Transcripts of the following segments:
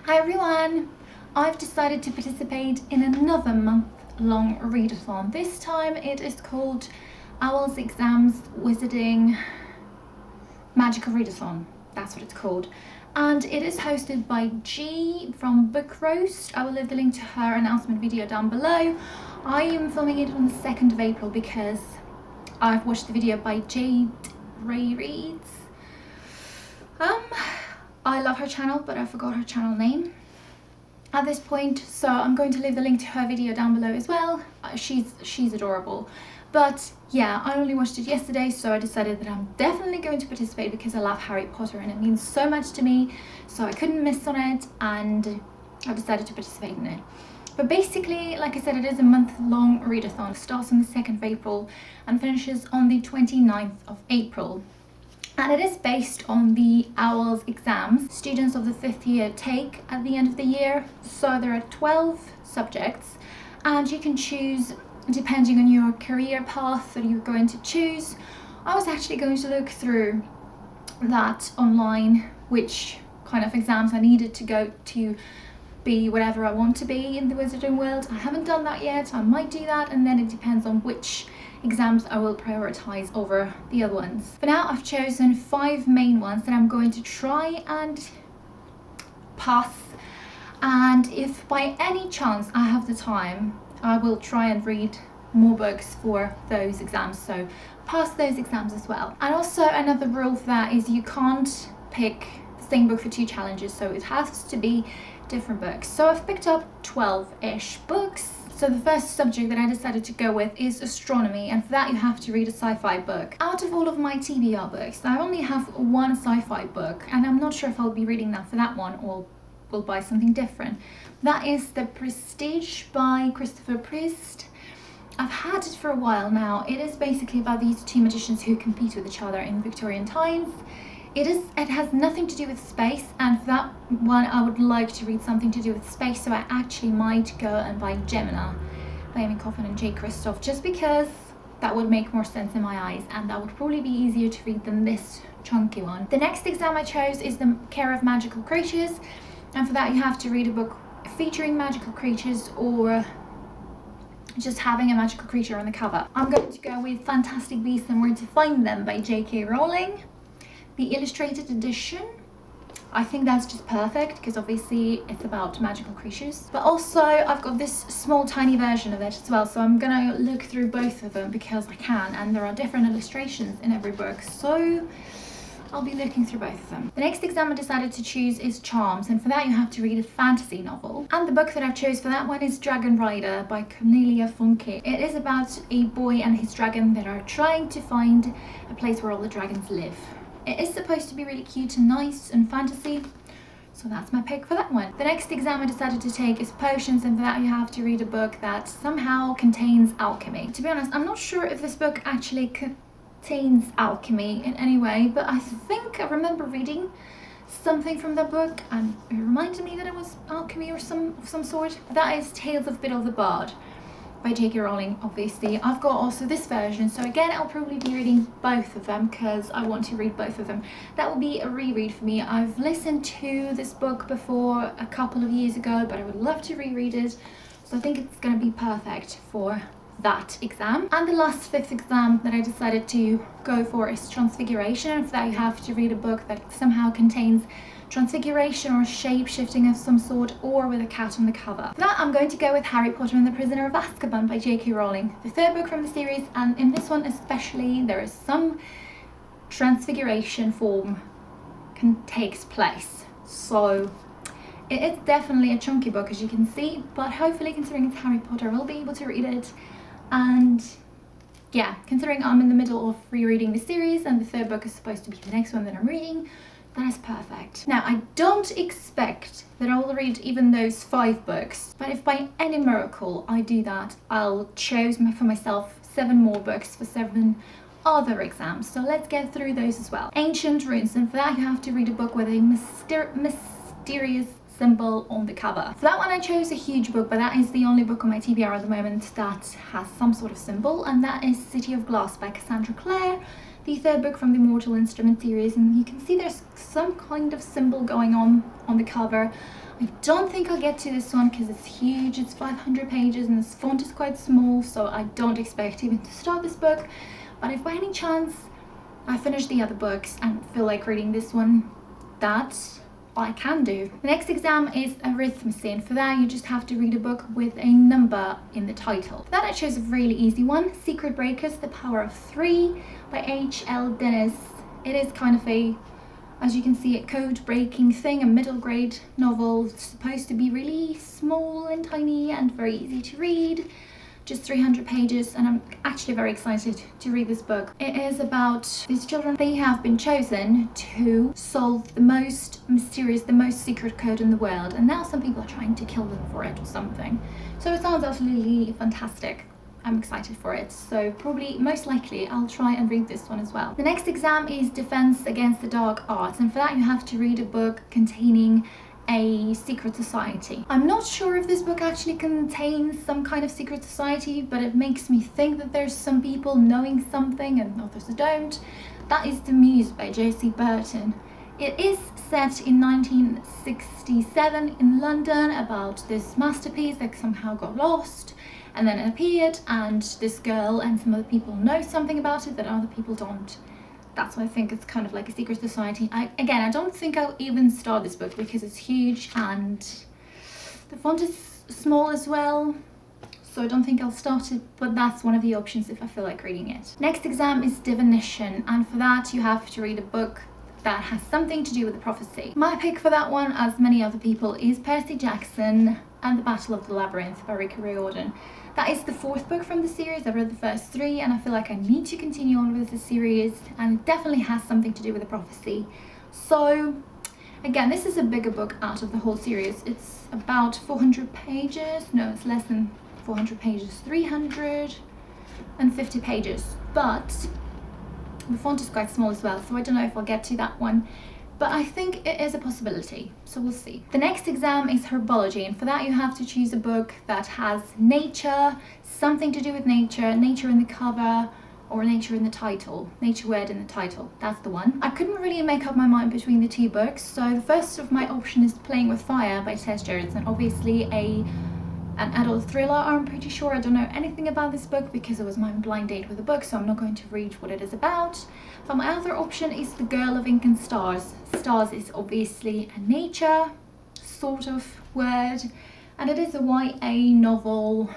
Hi everyone! I've decided to participate in another month-long readathon. This time it is called Owl's Exams Wizarding Magical Readathon. That's what it's called. And it is hosted by G from Book Roast. I will leave the link to her announcement video down below. I am filming it on the 2nd of April because I've watched the video by Jade Ray Reads. I love her channel, but I forgot her channel name at this point, so I'm going to leave the link to her video down below as well. She's adorable. But yeah, I only watched it yesterday, so I decided that I'm definitely going to participate because I love Harry Potter and it means so much to me, so I couldn't miss on it and I decided to participate in it. But basically, like I said, it is a month-long readathon. It starts on the 2nd of April and finishes on the 29th of April. And it is based on the Owl's exams students of the 5th year take at the end of the year. So there are 12 subjects and you can choose depending on your career path that you're going to choose. I was actually going to look through that online, which kind of exams I needed to go to be whatever I want to be in the wizarding world. I haven't done that yet. I might do that, and then it depends on which exams I will prioritize over the other ones. For now, I've chosen 5 main ones that I'm going to try and pass, and if by any chance I have the time, I will try and read more books for those exams, so pass those exams as well. And also another rule for that is you can't pick the same book for 2 challenges, so it has to be different books. So I've picked up 12-ish books. So the first subject that I decided to go with is astronomy, and for that you have to read a sci-fi book. Out of all of my TBR books, I only have one sci-fi book, and I'm not sure if I'll be reading that for that one or will buy something different. That is The Prestige by Christopher Priest. I've had it for a while now. It is basically about these 2 magicians who compete with each other in Victorian times. It has nothing to do with space, and for that one I would like to read something to do with space, so I actually might go and buy Gemina by Amy Coffin and Jay Kristoff, just because that would make more sense in my eyes and that would probably be easier to read than this chunky one. The next exam I chose is The Care of Magical Creatures, and for that you have to read a book featuring magical creatures or just having a magical creature on the cover. I'm going to go with Fantastic Beasts and Where to Find Them by J.K. Rowling. The illustrated edition, I think that's just perfect because obviously it's about magical creatures. But also I've got this small tiny version of it as well, so I'm gonna look through both of them because I can, and there are different illustrations in every book, so I'll be looking through both of them. The next exam I decided to choose is Charms, and for that you have to read a fantasy novel. And the book that I've chose for that one is Dragon Rider by Cornelia Funke. It is about a boy and his dragon that are trying to find a place where all the dragons live. It is supposed to be really cute and nice and fantasy, so that's my pick for that one. The next exam I decided to take is Potions, and for that you have to read a book that somehow contains alchemy. To be honest, I'm not sure if this book actually contains alchemy in any way, but I think I remember reading something from that book and it reminded me that it was alchemy or some sort. That is Tales of Biddle the Bard by J.K. Rowling, obviously. I've got also this version, so again I'll probably be reading both of them because I want to read both of them. That will be a reread for me. I've listened to this book before a couple of years ago, but I would love to reread it, so I think it's going to be perfect for that exam. And the last 5th exam that I decided to go for is Transfiguration, and for that you have to read a book that somehow contains transfiguration or shape-shifting of some sort, or with a cat on the cover. For that I'm going to go with Harry Potter and the Prisoner of Azkaban by J.K. Rowling, the 3rd book from the series, and in this one especially there is some transfiguration form takes place. So it is definitely a chunky book, as you can see, but hopefully, considering it's Harry Potter, I'll be able to read it. And yeah, considering I'm in the middle of rereading the series and the 3rd book is supposed to be the next one that I'm reading, that is perfect. Now, I don't expect that I'll read even those 5 books, but if by any miracle I do that, I'll choose for myself 7 more books for 7 other exams. So let's get through those as well. Ancient Runes, and for that you have to read a book with a mysterious symbol on the cover. For that one I chose a huge book, but that is the only book on my TBR at the moment that has some sort of symbol, and that is City of Glass by Cassandra Clare. the third book from the Mortal Instrument series, and you can see there's some kind of symbol going on the cover. I don't think I'll get to this one because it's huge. It's 500 pages and this font is quite small, so I don't expect even to start this book. But if by any chance I finish the other books and feel like reading this one, that I can do. The next exam is arithmetic, and for that you just have to read a book with a number in the title. For that I chose a really easy one, Secret Breakers, The Power of Three by H.L. Dennis. It is kind of a, as you can see, a code-breaking thing, a middle grade novel. It's supposed to be really small and tiny and very easy to read. Just 300 pages, and I'm actually very excited to read this book. It is about these children. They have been chosen to solve the most mysterious, the most secret code in the world, and now some people are trying to kill them for it or something. So it sounds absolutely fantastic. I'm excited for it, so probably most likely I'll try and read this one as well. The next exam is Defense Against the Dark Arts, and for that you have to read a book containing a secret society. I'm not sure if this book actually contains some kind of secret society, but it makes me think that there's some people knowing something and others don't. That is The Muse by J.C. Burton. It is set in 1967 in London, about this masterpiece that somehow got lost and then it appeared, and this girl and some other people know something about it that other people don't. That's why I think it's kind of like a secret society. I don't think I'll even start this book because it's huge and the font is small as well, so I don't think I'll start it, but that's one of the options if I feel like reading it. Next exam is Divination, and for that you have to read a book that has something to do with the prophecy. My pick for that one, as many other people, is Percy Jackson and the Battle of the Labyrinth by Readothon. That is the fourth book from the series. I've read the first three and I feel like I need to continue on with the series, and it definitely has something to do with the prophecy. So again, this is a bigger book out of the whole series. It's about 400 pages. No, it's less than 400 pages, 350 pages, but the font is quite small as well, so I don't know if I'll get to that one, but I think it is a possibility, so we'll see. The next exam is Herbology, and for that you have to choose a book that has nature, something to do with nature, nature in the cover or nature in the title, nature word in the title, that's the one. I couldn't really make up my mind between the two books, so the first of my option is Playing with Fire by Tess Jones, and obviously an adult thriller. I'm pretty sure I don't know anything about this book because it was my blind date with the book, so I'm not going to read what it is about. But my other option is The Girl of Ink and Stars. Stars is obviously a nature sort of word, and it is a YA novel,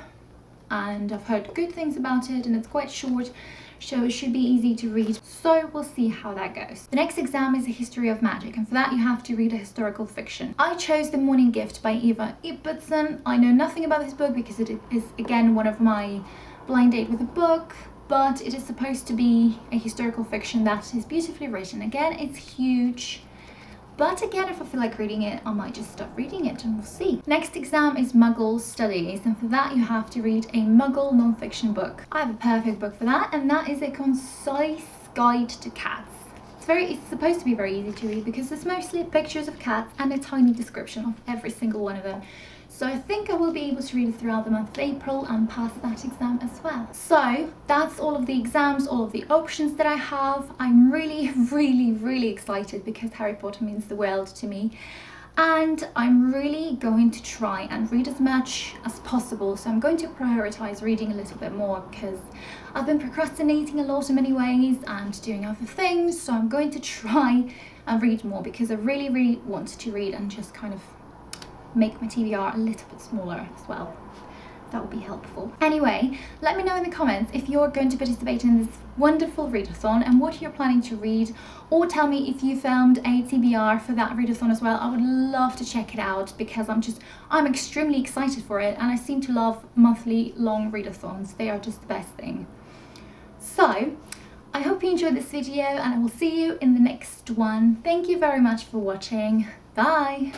and I've heard good things about it, and it's quite short, so it should be easy to read, so we'll see how that goes. The next exam is A History of Magic, and for that you have to read a historical fiction. I chose The Morning Gift by Eva Ibbotson. I know nothing about this book because it is again one of my blind date with a book, but it is supposed to be a historical fiction that is beautifully written. Again, it's huge, but again, if I feel like reading it, I might just stop reading it and we'll see. Next exam is Muggle Studies, and for that you have to read a Muggle non-fiction book. I have a perfect book for that, and that is A Concise Guide to Cats. It's supposed to be very easy to read because it's mostly pictures of cats and a tiny description of every single one of them. So I think I will be able to read it throughout the month of April and pass that exam as well. So that's all of the exams, all of the options that I have. I'm really excited because Harry Potter means the world to me. And I'm really going to try and read as much as possible. So I'm going to prioritize reading a little bit more because I've been procrastinating a lot in many ways and doing other things. So I'm going to try and read more because I really want to read and just kind of make my TBR a little bit smaller as well. That would be helpful. Anyway, let me know in the comments if you're going to participate in this wonderful readathon and what you're planning to read, or tell me if you filmed a TBR for that readathon as well. I would love to check it out because I'm extremely excited for it, and I seem to love monthly long readathons. They are just the best thing. So I hope you enjoyed this video, and I will see you in the next one. Thank you very much for watching. Bye!